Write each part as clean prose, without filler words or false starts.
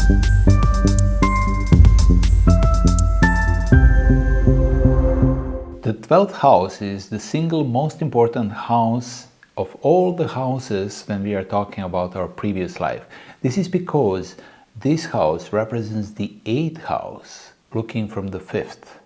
The 12th house is the single most important house of all the houses when we are talking about our previous life. This is because this house represents the 8th house, looking from the 5th.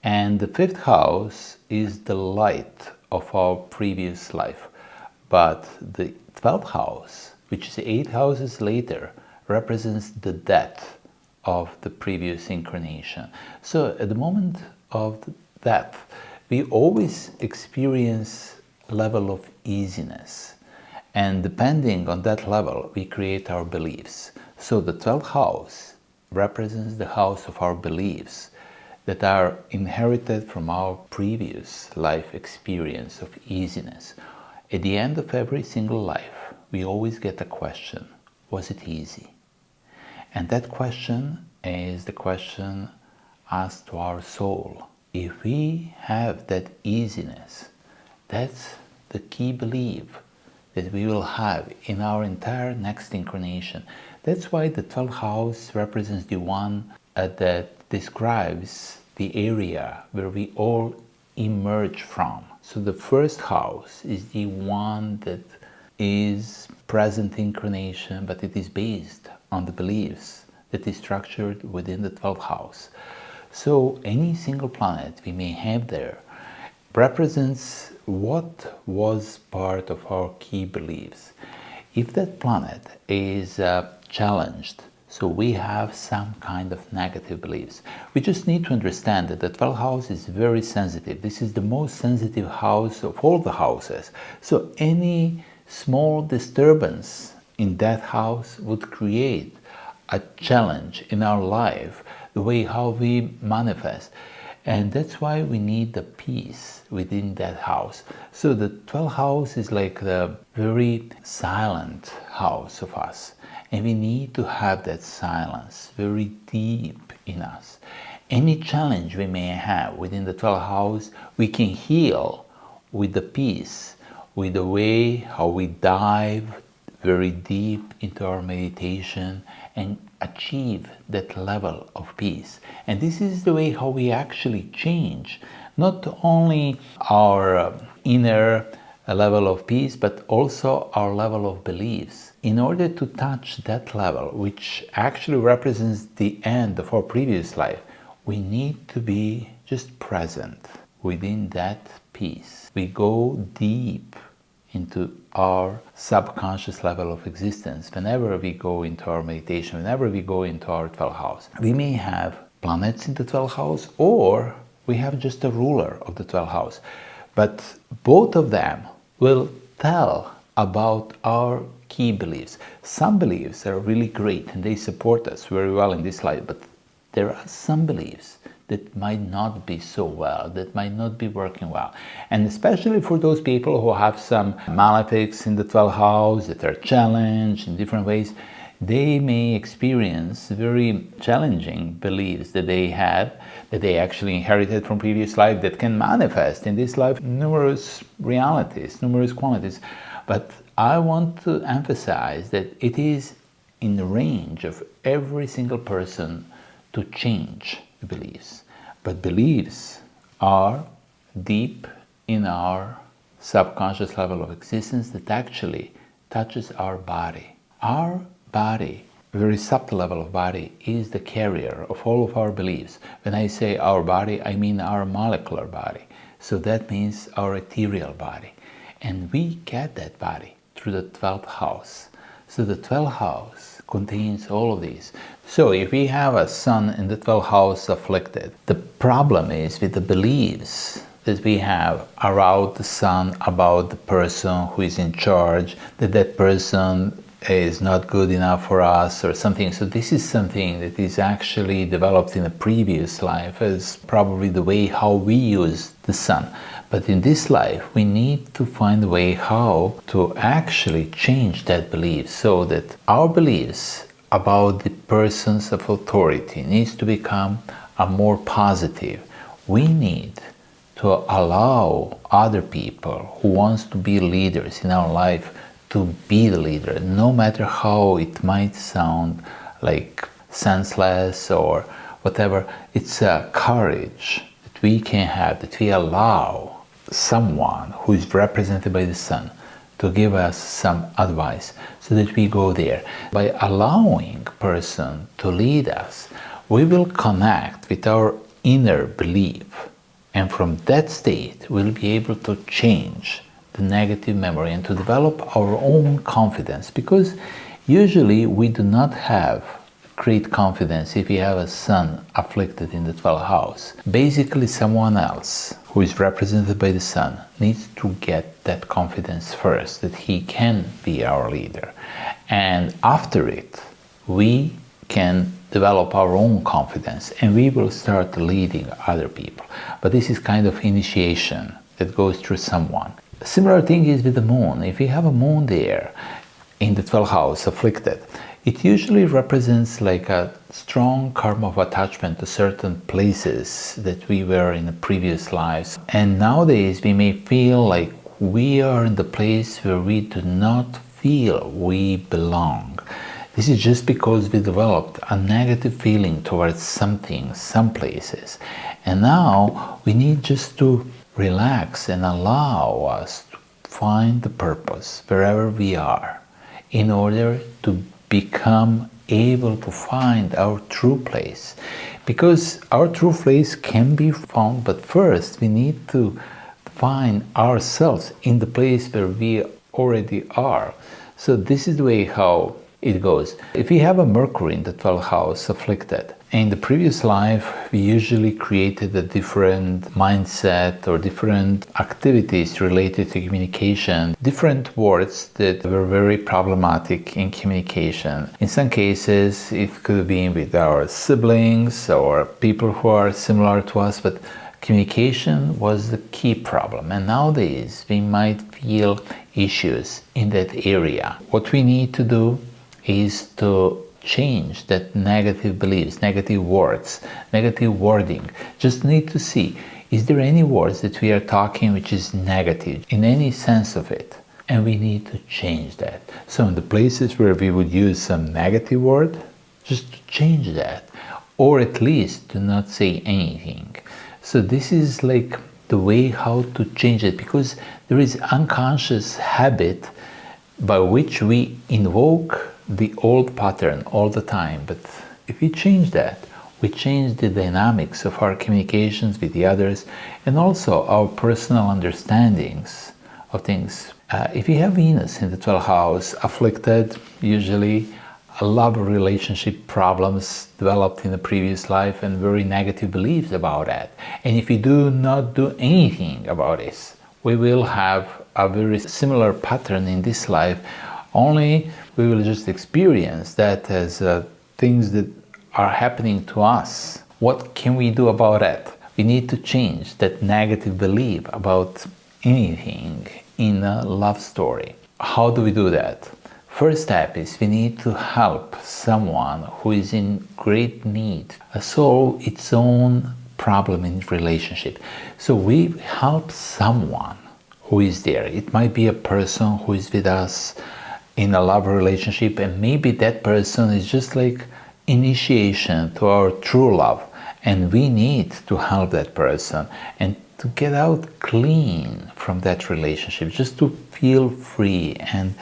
And the 5th house is the light of our previous life. But the 12th house, which is 8 houses later, represents the death of the previous incarnation. So at the moment of death, we always experience a level of easiness. And depending on that level, we create our beliefs. So the 12th house represents the house of our beliefs that are inherited from our previous life experience of easiness. At the end of every single life, we always get a question: was it easy? And that question is the question asked to our soul. If we have that easiness, that's the key belief that we will have in our entire next incarnation. That's why the 12th house represents the one that describes the area where we all emerge from. So the first house is the one that is present incarnation, but it is based on the beliefs that is structured within the 12th house. So any single planet we may have there represents what was part of our key beliefs. If that planet is challenged, so we have some kind of negative beliefs, we just need to understand that the 12th house is very sensitive. This is the most sensitive house of all the houses. So any small disturbance in that house would create a challenge in our life, the way how we manifest. And that's why we need the peace within that house. So the 12th house is like the very silent house of us. And we need to have that silence very deep in us. Any challenge we may have within the 12th house, we can heal with the peace, with the way how we dive very deep into our meditation and achieve that level of peace. And this is the way how we actually change not only our inner level of peace, but also our level of beliefs. In order to touch that level, which actually represents the end of our previous life, we need to be just present within that peace. We go deep into our subconscious level of existence. Whenever we go into our meditation, whenever we go into our 12th house, we may have planets in the 12th house, or we have just a ruler of the 12th house. But both of them will tell about our key beliefs. Some beliefs are really great and they support us very well in this life, but there are some beliefs that might not be so well, that might not be working well. And especially for those people who have some malefics in the 12th house that are challenged in different ways, they may experience very challenging beliefs that they had, that they actually inherited from previous life, that can manifest in this life numerous realities, numerous qualities. But I want to emphasize that it is in the range of every single person to change the beliefs. But beliefs are deep in our subconscious level of existence that actually touches our body. Our body, a very subtle level of body, is the carrier of all of our beliefs. When I say our body, I mean our molecular body. So that means our ethereal body. And we get that body through the 12th house. So the 12th house contains all of these. So if we have a sun in the 12th house afflicted, the problem is with the beliefs that we have around the sun, about the person who is in charge, that that person is not good enough for us or something. So this is something that is actually developed in a previous life as probably the way how we use the sun. But in this life, we need to find a way how to actually change that belief so that our beliefs about the persons of authority needs to become a more positive. We need to allow other people who wants to be leaders in our life to be the leader, no matter how it might sound like senseless or whatever. It's a courage that we can have, that we allow someone who is represented by the sun to give us some advice so that we go there. By allowing a person to lead us, we will connect with our inner belief, and from that state we'll be able to change the negative memory and to develop our own confidence, because usually we do not have great confidence if we have a sun afflicted in the 12th house. Basically, someone else who is represented by the sun needs to get that confidence first, that he can be our leader. And after it, we can develop our own confidence and we will start leading other people. But this is kind of initiation that goes through someone. A similar thing is with the moon. If we have a moon there in the 12th house afflicted, it usually represents like a strong karma of attachment to certain places that we were in the previous lives. And nowadays we may feel like we are in the place where we do not feel we belong. This is just because we developed a negative feeling towards something, some places. And now we need just to relax and allow us to find the purpose wherever we are in order to become able to find our true place. Because our true place can be found, but first we need to find ourselves in the place where we already are. So this is the way how it goes. If we have a Mercury in the 12th house afflicted, in the previous life we usually created a different mindset or different activities related to communication, different words that were very problematic in communication. In some cases it could have been with our siblings or people who are similar to us, but communication was the key problem. And nowadays we might feel issues in that area. What we need to do is to change that negative beliefs, negative words, negative wording. Just need to see, is there any words that we are talking which is negative in any sense of it? And we need to change that. So in the places where we would use some negative word, just to change that, or at least to not say anything. So this is like the way how to change it, because there is unconscious habit by which we invoke the old pattern all the time. But if we change that, we change the dynamics of our communications with the others and also our personal understandings of things. If you have Venus in the 12th house afflicted, usually a love relationship problems developed in the previous life and very negative beliefs about that. And if we do not do anything about this, we will have a very similar pattern in this life, only we will just experience that as things that are happening to us. What can we do about that? We need to change that negative belief about anything in a love story. How do we do that? First step is we need to help someone who is in great need solve its own problem in relationship. So we help someone who is there. It might be a person who is with us in a love relationship, and maybe that person is just like initiation to our true love, and we need to help that person and to get out clean from that relationship, just to feel free and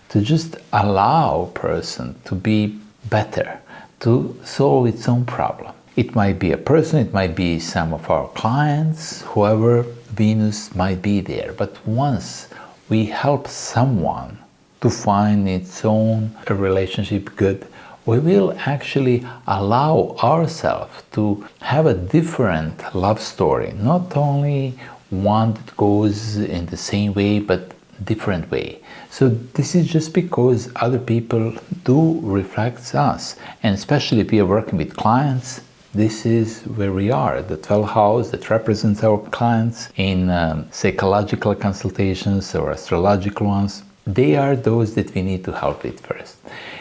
to just allow a person to be better, to solve its own problem. It might be a person, it might be some of our clients, whoever Venus might be there. But once we help someone to find its own relationship good, we will actually allow ourselves to have a different love story, not only one that goes in the same way, but different way. So this is just because other people do reflect us, and especially if we are working with clients, this is where we are. The 12th house that represents our clients in psychological consultations or astrological ones, they are those that we need to help with first.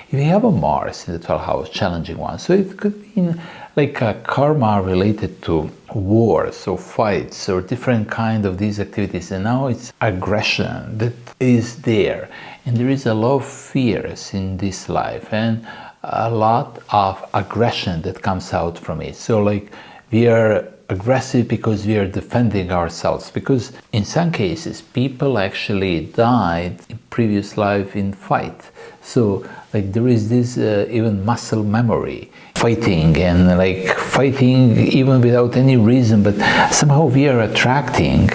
If we have a Mars in the 12th house, challenging one, so it could be like a karma related to wars or fights or different kind of these activities, and now it's aggression that is there, and there is a lot of fears in this life, and a lot of aggression that comes out from it. So like we are aggressive because we are defending ourselves, because in some cases people actually died in previous life in fight. So like there is this even muscle memory, fighting and like fighting even without any reason, but somehow we are attracting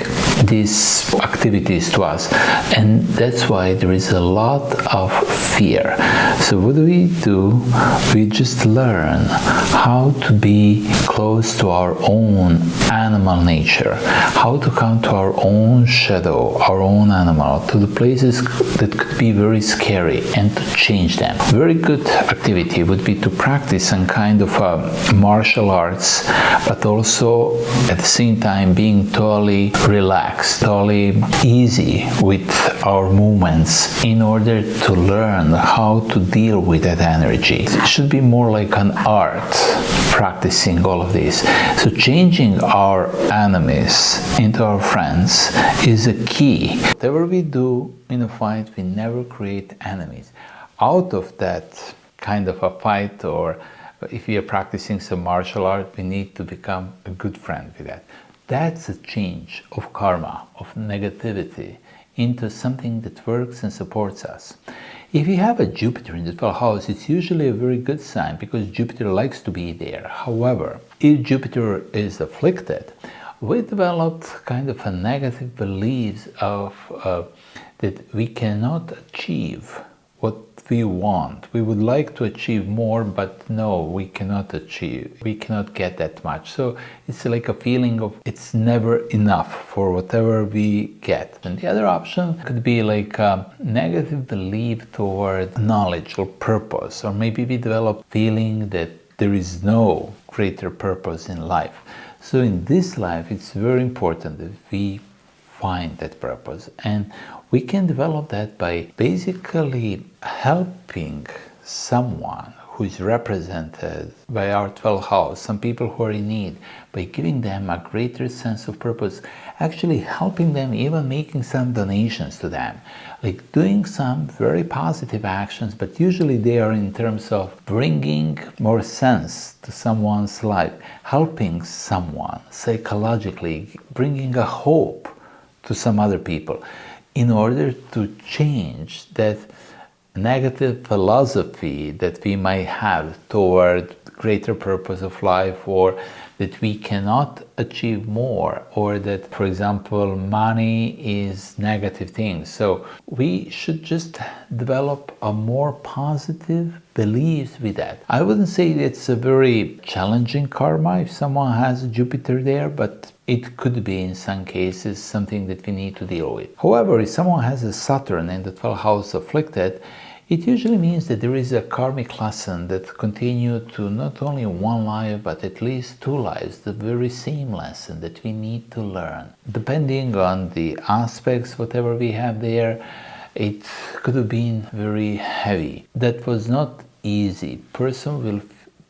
these activities to us, and that's why there is a lot of fear. So what do? We just learn how to be close to our own animal nature, how to come to our own shadow, our own animal, to the places that could be very scary, and to change them. Very good activity would be to practice some kind of martial arts, but also at the same time being totally relaxed, totally easy with our movements, in order to learn how to deal with that energy. It should be more like an art, practicing all of this. So changing our enemies into our friends is a key. Whatever we do in a fight, we never create enemies. Out of that kind of a fight, or if we are practicing some martial art, we need to become a good friend with that. That's a change of karma, of negativity, into something that works and supports us. If you have a Jupiter in the 12th house, it's usually a very good sign, because Jupiter likes to be there. However, if Jupiter is afflicted, we developed kind of a negative beliefs of that we cannot achieve what we want. We would like to achieve more, but no, we cannot achieve. We cannot get that much. So it's like a feeling of it's never enough for whatever we get. And the other option could be like a negative belief toward knowledge or purpose, or maybe we develop feeling that there is no greater purpose in life. So in this life, it's very important that we find that purpose, and we can develop that by basically helping someone who is represented by our 12th house, some people who are in need, by giving them a greater sense of purpose, actually helping them, even making some donations to them, like doing some very positive actions, but usually they are in terms of bringing more sense to someone's life, helping someone psychologically, bringing a hope to some other people, in order to change that negative philosophy that we might have toward greater purpose of life, or that we cannot achieve more, or that, for example, money is negative thing. So we should just develop a more positive beliefs with that. I wouldn't say it's a very challenging karma if someone has Jupiter there, but it could be in some cases something that we need to deal with. However, if someone has a Saturn in the 12th house afflicted, it usually means that there is a karmic lesson that continue to not only one life, but at least two lives, the very same lesson that we need to learn. Depending on the aspects, whatever we have there, it could have been very heavy. That was not easy. Person will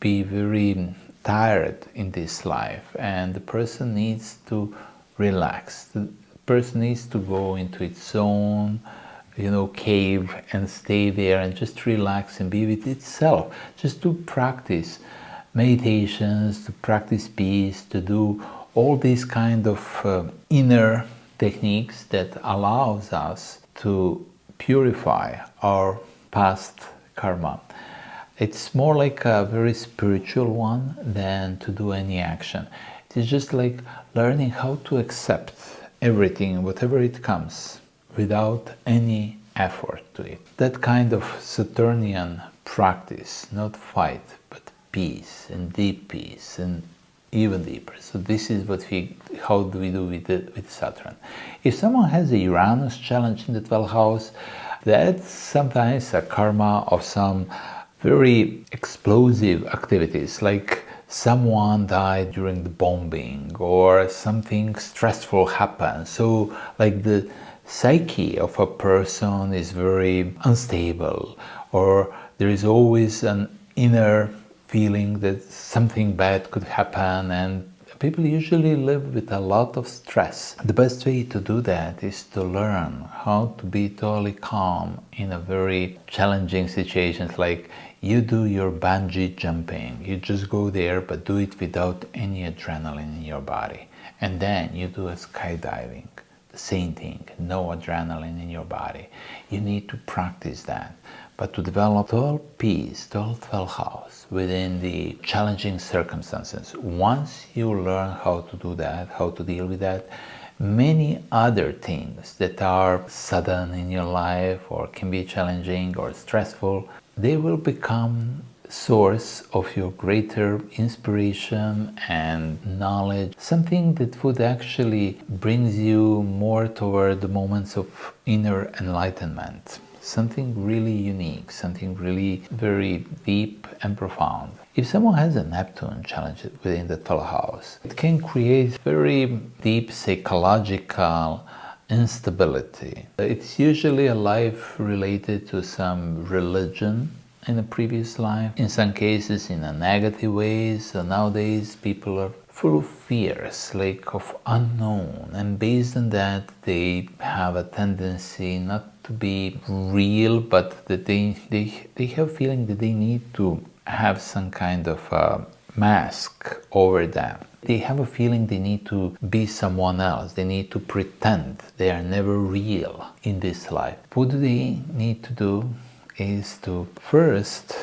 be very tired in this life, and the person needs to relax. The person needs to go into its own cave and stay there and just relax and be with itself, just to practice meditations, to practice peace, to do all these kind of inner techniques that allows us to purify our past karma. It's more like a very spiritual one than to do any action. It is just like learning how to accept everything, whatever it comes, without any effort to it. That kind of Saturnian practice, not fight, but peace and deep peace and even deeper. So this is how do we do with Saturn. If someone has a Uranus challenge in the 12th house, that's sometimes a karma of some very explosive activities, like someone died during the bombing or something stressful happened. So like the psyche of a person is very unstable, or there is always an inner feeling that something bad could happen, and a People usually live with a lot of stress. The best way to do that is to learn how to be totally calm in a very challenging situations, like you do your bungee jumping. You just go there, but do it without any adrenaline in your body. And then you do a skydiving. The same thing, no adrenaline in your body. You need to practice that. But to develop total peace, total 12th house within the challenging circumstances, once you learn how to do that, how to deal with that, many other things that are sudden in your life or can be challenging or stressful, they will become source of your greater inspiration and knowledge, something that would actually brings you more toward the moments of inner enlightenment, something really unique, something really very deep and profound. If someone has a Neptune challenge within the 12th house, it can create very deep psychological instability. It's usually a life related to some religion in a previous life, in some cases in a negative ways. So nowadays people are full of fears, like of unknown, and based on that they have a tendency not to be real, but that they have a feeling that they need to have some kind of a mask over them. They have a feeling they need to be someone else, they need to pretend they are never real in this life. What do they need to do is to first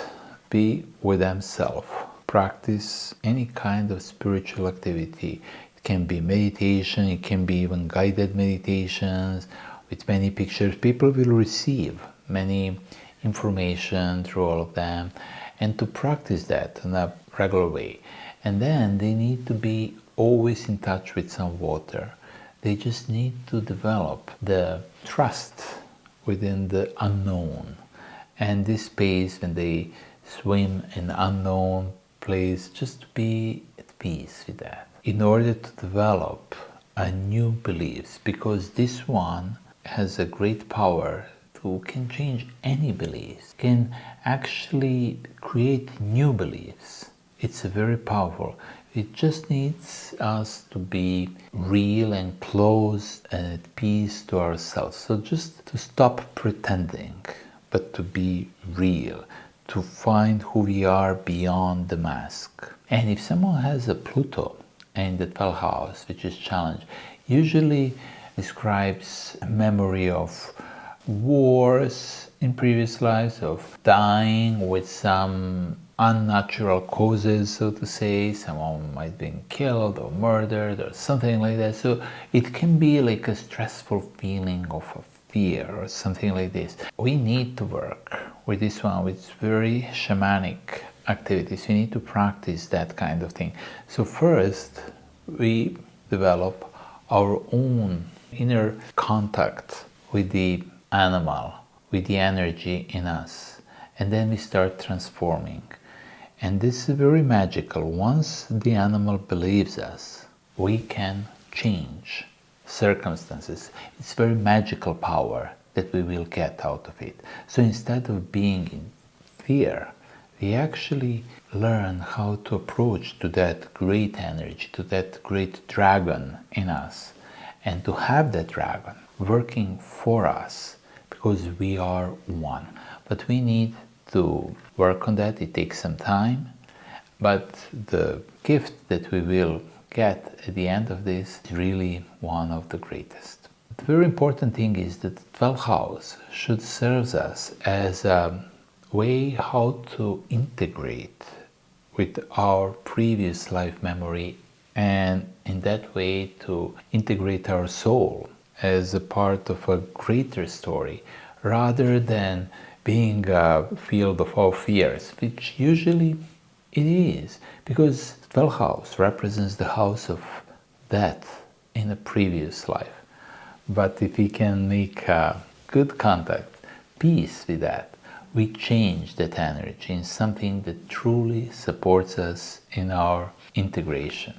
be with themselves, practice any kind of spiritual activity. It can be meditation, it can be even guided meditations with many pictures. People will receive many information through all of them, and to practice that in a regular way. And then they need to be always in touch with some water. They just need to develop the trust within the unknown. And this space, when they swim in unknown place, just to be at peace with that. In order to develop a new beliefs, because this one has a great power to can change any beliefs, can actually create new beliefs. It's very powerful. It just needs us to be real and close and at peace to ourselves. So just to stop pretending, but to be real, to find who we are beyond the mask. And if someone has a Pluto in the 12th house, which is challenge, usually describes a memory of wars in previous lives, of dying with some unnatural causes, so to say. Someone might have been killed or murdered or something like that. So it can be like a stressful feeling of a fear or something like this. We need to work with this one with very shamanic activities. We need to practice that kind of thing. So first we develop our own inner contact with the animal, with the energy in us, and then we start transforming. And this is very magical. Once the animal believes us, we can change circumstances. It's very magical power that we will get out of it. So instead of being in fear, we actually learn how to approach to that great energy, to that great dragon in us, and to have that dragon working for us, because we are one. But we need to work on that. It takes some time, but the gift that we will get at the end of this is really one of the greatest. The very important thing is that the 12th house should serve us as a way how to integrate with our previous life memory, and in that way to integrate our soul as a part of a greater story, rather than being a field of our fears, which usually it is, because the 12th house represents the house of death in a previous life. But if we can make a good contact, peace with that, we change that energy in something that truly supports us in our integration.